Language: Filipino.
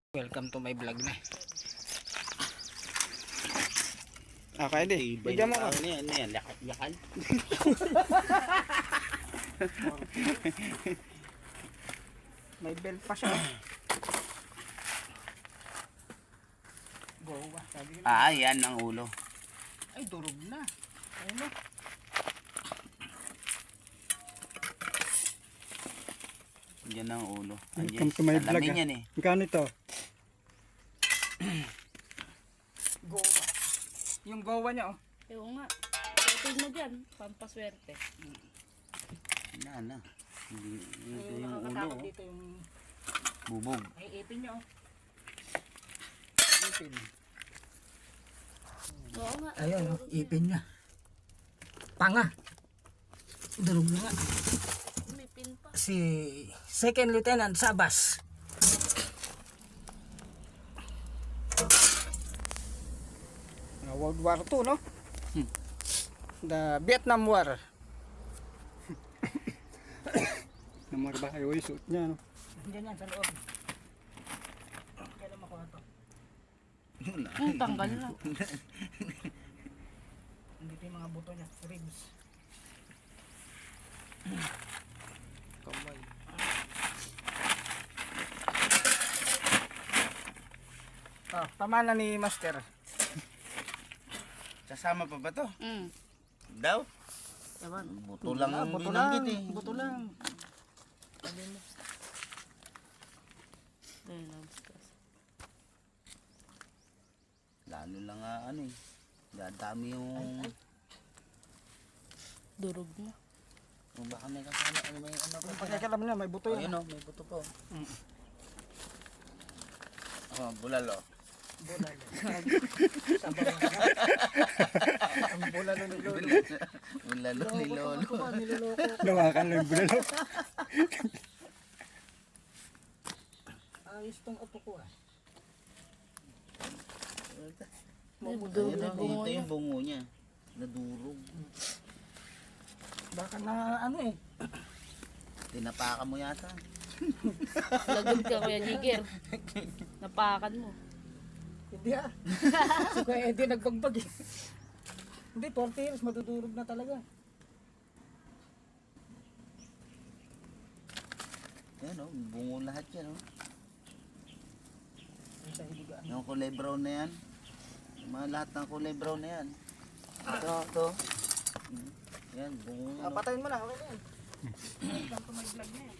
Welcome to my vlog na. Okay di. Bigyan mo ko. Ano yan? Lakat-lakan. May bell pa siya. Gowa. Sabi Ah, yan ang ulo. ay durog na. Ano? Yan ang ulo. Welcome to my vlog. Alamin yan eh. Magkano ito? Gowa. Yung gowa niya oh. Oo nga. Ito mo dyan, pampaswerte. Na. Hindi, ito Yung yung ulo. nakakatakot Oh. dito yung Bubog. ay ipin niya oh. Ipin. Oo nga. Ayun oh, ipin niya. Panga. Durog na nga. May pin pa. Si Second Lieutenant Sabas. World War II, no? The Vietnam War. Namar ba kayo yung suit niya, no? Diyan yan sa loob. Kailan makuha to? Tanggal na. Dito yung mga buto niya, ribs. Kamay. Ah, pamana ni Master. Sasama pa ba to? Daw? Daw? Buto lang ang Buto lang, binanggit eh. buto lang. Lalo lang nga ano eh. Dadami yung... Durog na. Kung baka may kasama. Ano may ano pa? Pagkakalam niya, may buto Oh, yan. yun oh, may buto po. Oh, bulalo. Bulalo. Sabaw na. Ang bulalo ni Lolo. Bulalo ni Lolo. Niloloko. Lawakan lang yung bulalo. Ayos tong upo ko ah. Ayun oh, ito yung bungo niya. Nadurog. Baka na ano eh. Tinapakan mo yata. Lagod ka, Kuya Jigger. Napakan mo. Hindi ah. Si Kuya Eddie nagbagbag eh. Hindi, 40 years madudurog na talaga. Yan oh, bungo lahat yan oh. Sa hilugaan. Yung kulay brown na yan. Yung mga lahat ng kulay brown na yan. Ito. Yan, bungo. Ah, patayin mo na. Okay na yan. Welcome to my vlog na yan.